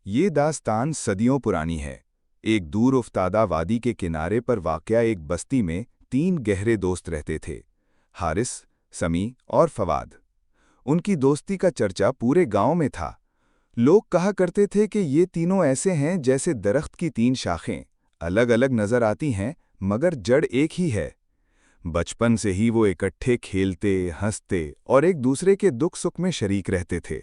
یہ داستان صدیوں پرانی ہے۔ ایک دور افتادہ وادی کے کنارے پر واقع ایک بستی میں 3 گہرے دوست رہتے تھے: حارث، سمیع اور فواد۔ ان کی دوستی کا چرچا پورے گاؤں میں تھا۔ لوگ کہا کرتے تھے کہ یہ تینوں ایسے ہیں جیسے درخت کی 3 شاخیں، الگ الگ نظر آتی ہیں مگر جڑ ایک ہی ہے۔ بچپن سے ہی وہ اکٹھے کھیلتے، ہنستے اور ایک دوسرے کے دکھ سکھ میں شریک رہتے تھے۔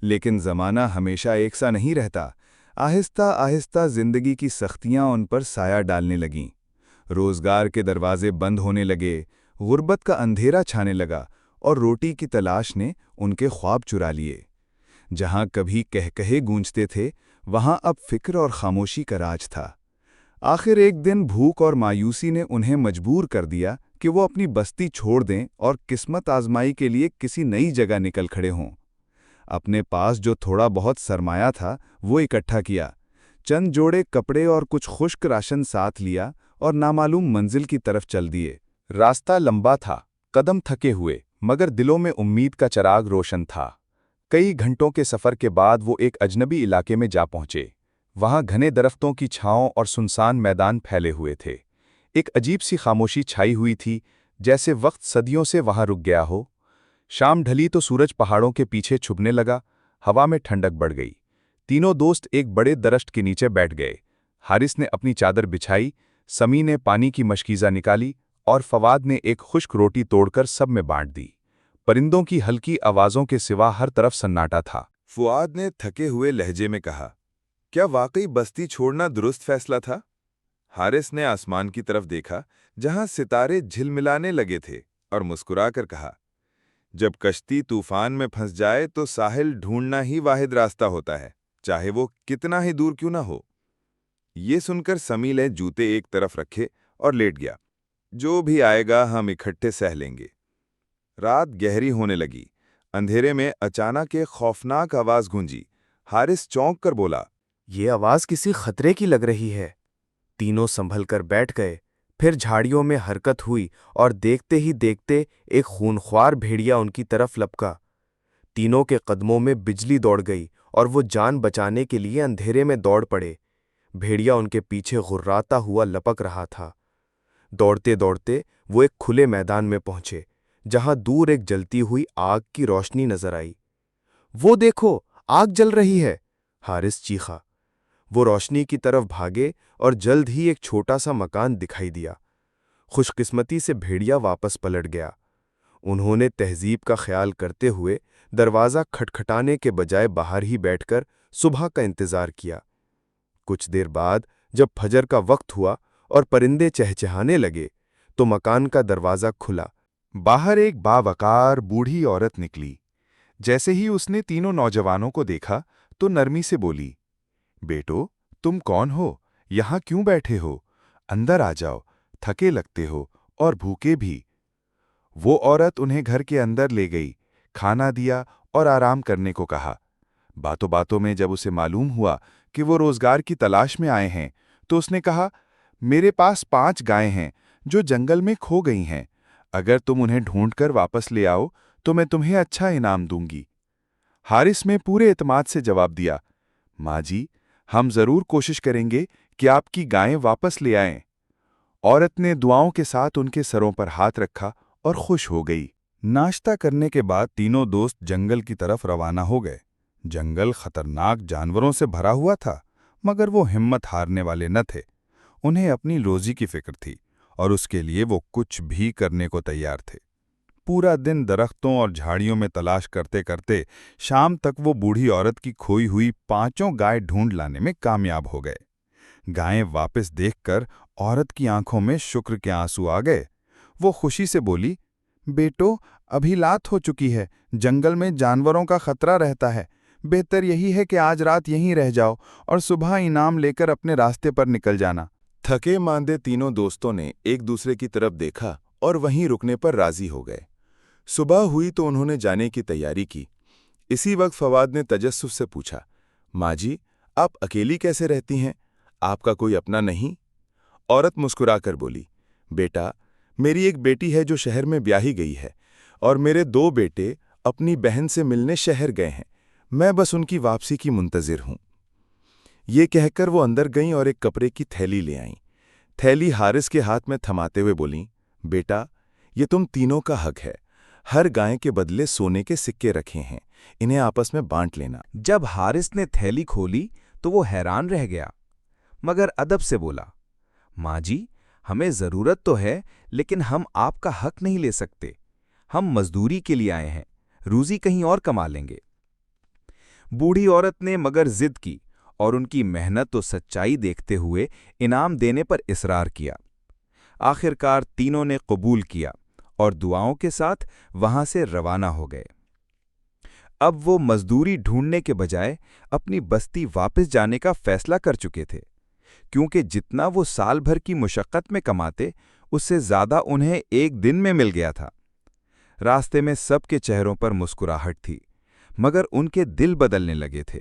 لیکن زمانہ ہمیشہ ایک سا نہیں رہتا۔ آہستہ آہستہ زندگی کی سختیاں ان پر سایہ ڈالنے لگیں۔ روزگار کے دروازے بند ہونے لگے، غربت کا اندھیرا چھانے لگا اور روٹی کی تلاش نے ان کے خواب چرا لیے۔ جہاں کبھی کہکہے گونجتے تھے، وہاں اب فکر اور خاموشی کا راج تھا۔ آخر ایک دن بھوک اور مایوسی نے انہیں مجبور کر دیا کہ وہ اپنی بستی چھوڑ دیں اور قسمت آزمائی کے لیے کسی نئی جگہ نکل کھڑے ہوں۔ اپنے پاس جو تھوڑا بہت سرمایہ تھا وہ اکٹھا کیا، چند جوڑے کپڑے اور کچھ خشک راشن ساتھ لیا اور نامعلوم منزل کی طرف چل دیے۔ راستہ لمبا تھا، قدم تھکے ہوئے، مگر دلوں میں امید کا چراغ روشن تھا۔ کئی گھنٹوں کے سفر کے بعد وہ ایک اجنبی علاقے میں جا پہنچے۔ وہاں گھنے درختوں کی چھاؤں اور سنسان میدان پھیلے ہوئے تھے۔ ایک عجیب سی خاموشی چھائی ہوئی تھی، جیسے وقت صدیوں سے وہاں رک گیا ہو۔ شام ڈھلی تو سورج پہاڑوں کے پیچھے چھپنے لگا، ہوا میں ٹھنڈک بڑھ گئی۔ تینوں دوست ایک بڑے درخت کے نیچے بیٹھ گئے۔ حارث نے اپنی چادر بچھائی، سمیع نے پانی کی مشکیزہ نکالی اور فواد نے ایک خشک روٹی توڑ کر سب میں بانٹ دی۔ پرندوں کی ہلکی آوازوں کے سوا ہر طرف سناٹا تھا۔ فواد نے تھکے ہوئے لہجے میں کہا، کیا واقعی بستی چھوڑنا درست فیصلہ تھا؟ حارث نے آسمان کی طرف دیکھا جہاں ستارے جھلملانے لگے تھے اور مسکرا کر کہا، جب کشتی طوفان میں پھنس جائے تو ساحل ڈھونڈنا ہی واحد راستہ ہوتا ہے، چاہے وہ کتنا ہی دور کیوں نہ ہو۔ یہ سن کر سمیع نے جوتے ایک طرف رکھے اور لیٹ گیا۔ جو بھی آئے گا ہم اکٹھے سہ لیں گے۔ رات گہری ہونے لگی۔ اندھیرے میں اچانک ایک خوفناک آواز گونجی۔ حارث چونک کر بولا، یہ آواز کسی خطرے کی لگ رہی ہے۔ تینوں سنبھل کر بیٹھ گئے۔ پھر جھاڑیوں میں حرکت ہوئی اور دیکھتے ہی دیکھتے ایک خونخوار بھیڑیا ان کی طرف لپکا۔ تینوں کے قدموں میں بجلی دوڑ گئی اور وہ جان بچانے کے لیے اندھیرے میں دوڑ پڑے۔ بھیڑیا ان کے پیچھے غراتا ہوا لپک رہا تھا۔ دوڑتے دوڑتے وہ ایک کھلے میدان میں پہنچے، جہاں دور ایک جلتی ہوئی آگ کی روشنی نظر آئی۔ وہ دیکھو، آگ جل رہی ہے، حارث چیخا۔ وہ روشنی کی طرف بھاگے اور جلد ہی ایک چھوٹا سا مکان دکھائی دیا۔ خوش قسمتی سے بھیڑیا واپس پلٹ گیا۔ انہوں نے تہذیب کا خیال کرتے ہوئے دروازہ کھٹکھٹانے کے بجائے باہر ہی بیٹھ کر صبح کا انتظار کیا۔ کچھ دیر بعد جب فجر کا وقت ہوا اور پرندے چہچہانے لگے تو مکان کا دروازہ کھلا۔ باہر ایک باوقار بوڑھی عورت نکلی۔ جیسے ہی اس نے تینوں نوجوانوں کو دیکھا تو نرمی سے بولی، بیٹو، تم کون ہو؟ یہاں کیوں بیٹھے ہو؟ اندر آ جاؤ، تھکے لگتے ہو اور بھوکے بھی۔ وہ عورت انہیں گھر کے اندر لے گئی، کھانا دیا اور آرام کرنے کو کہا۔ باتوں باتوں میں جب اسے معلوم ہوا کہ وہ روزگار کی تلاش میں آئے ہیں تو اس نے کہا، میرے پاس 5 گائیں ہیں جو جنگل میں کھو گئی ہیں۔ اگر تم انہیں ڈھونڈ کر واپس لے آؤ تو میں تمہیں اچھا انعام دوں گی۔ حارث نے پورے اعتماد سے جواب دیا، ماں جی، ہم ضرور کوشش کریں گے کہ آپ کی گائیں واپس لے آئیں۔ عورت نے دعاؤں کے ساتھ ان کے سروں پر ہاتھ رکھا اور خوش ہو گئی۔ ناشتہ کرنے کے بعد تینوں دوست جنگل کی طرف روانہ ہو گئے۔ جنگل خطرناک جانوروں سے بھرا ہوا تھا، مگر وہ ہمت ہارنے والے نہ تھے۔ انہیں اپنی روزی کی فکر تھی اور اس کے لیے وہ کچھ بھی کرنے کو تیار تھے۔ پورا دن درختوں اور جھاڑیوں میں تلاش کرتے کرتے شام تک وہ بوڑھی عورت کی کھوئی ہوئی 5 گائیں ڈھونڈ لانے میں کامیاب ہو گئے۔ گائیں واپس دیکھ کر عورت کی آنکھوں میں شکر کے آنسو آ گئے۔ وہ خوشی سے بولی، بیٹو، ابھی رات ہو چکی ہے، جنگل میں جانوروں کا خطرہ رہتا ہے، بہتر یہی ہے کہ آج رات یہیں رہ جاؤ اور صبح انعام لے کر اپنے راستے پر نکل جانا۔ تھکے ماندے تینوں دوستوں نے ایک دوسرے کی طرف دیکھا اور وہیں رکنے پر راضی ہو گئے۔ صبح ہوئی تو انہوں نے جانے کی تیاری کی۔ اسی وقت فواد نے تجسس سے پوچھا، ماں جی، آپ اکیلی کیسے رہتی ہیں؟ آپ کا کوئی اپنا نہیں؟ عورت مسکرا کر بولی، بیٹا، میری ایک بیٹی ہے جو شہر میں بیاہی گئی ہے اور میرے 2 بیٹے اپنی بہن سے ملنے شہر گئے ہیں۔ میں بس ان کی واپسی کی منتظر ہوں۔ یہ کہہ کر وہ اندر گئیں اور ایک کپڑے کی تھیلی لے آئیں۔ تھیلی حارث کے ہاتھ میں تھماتے ہوئے بولیں، بیٹا، یہ تم تینوں کا حق ہے۔ ہر گائے کے بدلے سونے کے سکے رکھے ہیں، انہیں آپس میں بانٹ لینا۔ جب حارث نے تھیلی کھولی تو وہ حیران رہ گیا، مگر ادب سے بولا، ماں جی، ہمیں ضرورت تو ہے، لیکن ہم آپ کا حق نہیں لے سکتے۔ ہم مزدوری کے لیے آئے ہیں، روزی کہیں اور کما لیں گے۔ بوڑھی عورت نے مگر ضد کی اور ان کی محنت و سچائی دیکھتے ہوئے انعام دینے پر اصرار کیا۔ آخر کار تینوں نے قبول کیا اور دعاؤں کے ساتھ وہاں سے روانہ ہو گئے۔ اب وہ مزدوری ڈھونڈنے کے بجائے اپنی بستی واپس جانے کا فیصلہ کر چکے تھے، کیونکہ جتنا وہ سال بھر کی مشقت میں کماتے، اس سے زیادہ انہیں ایک دن میں مل گیا تھا۔ راستے میں سب کے چہروں پر مسکراہٹ تھی، مگر ان کے دل بدلنے لگے تھے۔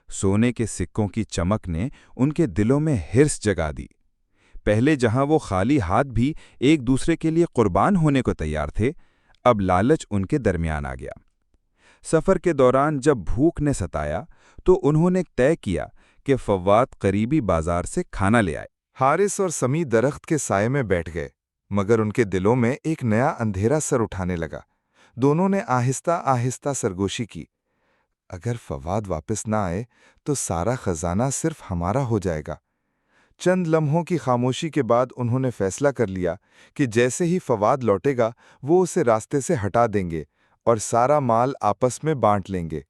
سونے کے سکوں کی چمک نے ان کے دلوں میں ہرس جگا دی۔ پہلے جہاں وہ خالی ہاتھ بھی ایک دوسرے کے لیے قربان ہونے کو تیار تھے، اب لالچ ان کے درمیان آ گیا۔ سفر کے دوران جب بھوک نے ستایا تو انہوں نے طے کیا کہ فواد قریبی بازار سے کھانا لے آئے۔ حارث اور سمی درخت کے سائے میں بیٹھ گئے، مگر ان کے دلوں میں ایک نیا اندھیرا سر اٹھانے لگا۔ دونوں نے آہستہ آہستہ سرگوشی کی، اگر فواد واپس نہ آئے تو سارا خزانہ صرف ہمارا ہو جائے گا۔ چند لمحوں کی خاموشی کے بعد انہوں نے فیصلہ کر لیا کہ جیسے ہی فواد لوٹے گا وہ اسے راستے سے ہٹا دیں گے اور سارا مال آپس میں بانٹ لیں گے۔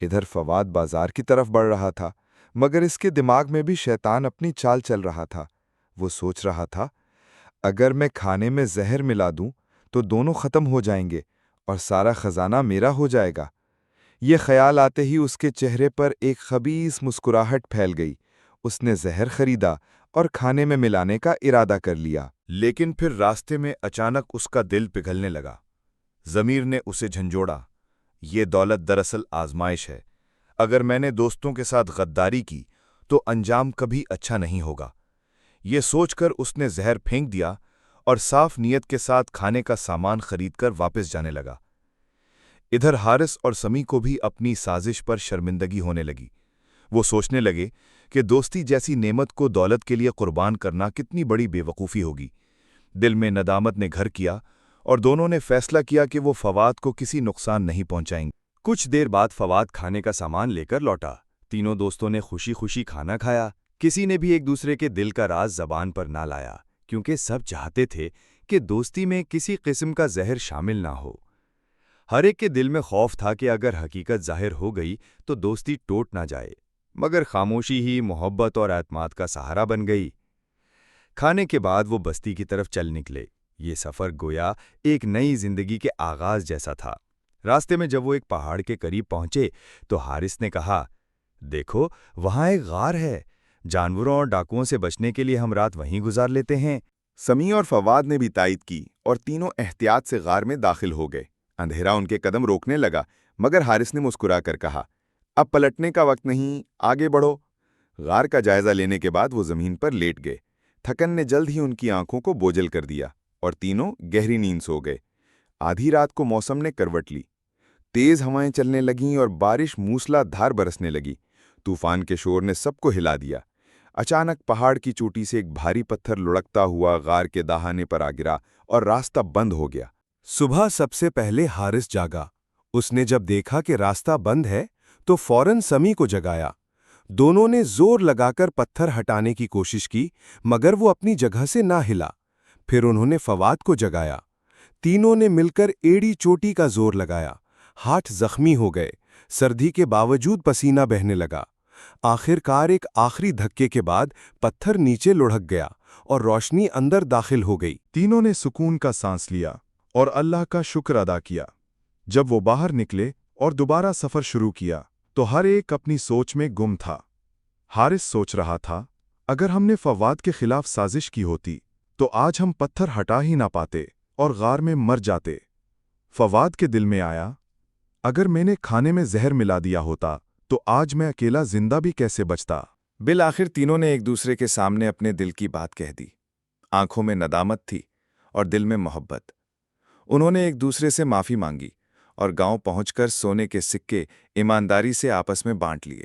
ادھر فواد بازار کی طرف بڑھ رہا تھا، مگر اس کے دماغ میں بھی شیطان اپنی چال چل رہا تھا۔ وہ سوچ رہا تھا، اگر میں کھانے میں زہر ملا دوں تو دونوں ختم ہو جائیں گے اور سارا خزانہ میرا ہو جائے گا۔ یہ خیال آتے ہی اس کے چہرے پر ایک خبیث مسکراہٹ پھیل گئی۔ اس نے زہر خریدا اور کھانے میں ملانے کا ارادہ کر لیا، لیکن پھر راستے میں اچانک اس کا دل پگھلنے لگا۔ ضمیر نے اسے جھنجھوڑا، یہ دولت دراصل آزمائش ہے۔ اگر میں نے دوستوں کے ساتھ غداری کی تو انجام کبھی اچھا نہیں ہوگا۔ یہ سوچ کر اس نے زہر پھینک دیا اور صاف نیت کے ساتھ کھانے کا سامان خرید کر واپس جانے لگا۔ ادھر حارث اور سمی کو بھی اپنی سازش پر شرمندگی ہونے لگی۔ وہ سوچنے لگے کہ دوستی جیسی نعمت کو دولت کے لیے قربان کرنا کتنی بڑی بے وقوفی ہوگی۔ دل میں ندامت نے گھر کیا اور دونوں نے فیصلہ کیا کہ وہ فواد کو کسی نقصان نہیں پہنچائیں گے۔ کچھ دیر بعد فواد کھانے کا سامان لے کر لوٹا۔ تینوں دوستوں نے خوشی خوشی کھانا کھایا۔ کسی نے بھی ایک دوسرے کے دل کا راز زبان پر نہ لایا، کیونکہ سب چاہتے تھے کہ دوستی میں کسی قسم کا زہر شامل نہ ہو۔ ہر ایک کے دل میں خوف تھا کہ اگر حقیقت ظاہر ہو گئی تو دوستی ٹوٹ نہ جائے، مگر خاموشی ہی محبت اور اعتماد کا سہارا بن گئی۔ کھانے کے بعد وہ بستی کی طرف چل نکلے۔ یہ سفر گویا ایک نئی زندگی کے آغاز جیسا تھا۔ راستے میں جب وہ ایک پہاڑ کے قریب پہنچے تو حارث نے کہا، دیکھو وہاں ایک غار ہے، جانوروں اور ڈاکوؤں سے بچنے کے لیے ہم رات وہیں گزار لیتے ہیں۔ سمی اور فواد نے بھی تائید کی اور تینوں احتیاط سے غار میں داخل ہو گئے۔ اندھیرا ان کے قدم روکنے لگا، مگر حارث نے مسکرا کر کہا، اب پلٹنے کا وقت نہیں، آگے بڑھو۔ غار کا جائزہ لینے کے بعد وہ زمین پر لیٹ گئے۔ تھکن نے جلد ہی ان کی آنکھوں کو بوجھل کر دیا اور تینوں گہری نیند سو گئے۔ آدھی رات کو موسم نے کروٹ لی۔ تیز ہوائیں چلنے لگیں اور بارش موسلا دھار برسنے لگی۔ طوفان کے شور نے سب کو ہلا دیا۔ اچانک پہاڑ کی چوٹی سے ایک بھاری پتھر لڑکتا ہوا غار کے دہانے پر آ گرا اور راستہ بند ہو گیا۔ صبح سب سے پہلے حارث جاگا۔ اس نے جب دیکھا کہ راستہ بند ہے تو فوراً سمی کو جگایا۔ دونوں نے زور لگا کر پتھر ہٹانے کی کوشش کی، مگر وہ اپنی جگہ سے نہ ہلا۔ پھر انہوں نے فواد کو جگایا۔ تینوں نے مل کر ایڑی چوٹی کا زور لگایا۔ ہاتھ زخمی ہو گئے، سردی کے باوجود پسینہ بہنے لگا۔ آخر کار ایک آخری دھکے کے بعد پتھر نیچے لڑھک گیا اور روشنی اندر داخل ہو گئی۔ تینوں نے سکون کا سانس لیا اور اللہ کا شکر ادا کیا۔ جب وہ باہر نکلے اور دوبارہ سفر شروع کیا تو ہر ایک اپنی سوچ میں گم تھا۔ حارث سوچ رہا تھا، اگر ہم نے فواد کے خلاف سازش کی ہوتی تو آج ہم پتھر ہٹا ہی نہ پاتے اور غار میں مر جاتے۔ فواد کے دل میں آیا، اگر میں نے کھانے میں زہر ملا دیا ہوتا تو آج میں اکیلا زندہ بھی کیسے بچتا۔ بالآخر تینوں نے ایک دوسرے کے سامنے اپنے دل کی بات کہہ دی۔ آنکھوں میں ندامت تھی اور دل میں محبت۔ انہوں نے ایک دوسرے سے معافی مانگی اور گاؤں پہنچ کر سونے کے سکے ایمانداری سے آپس میں بانٹ لیے۔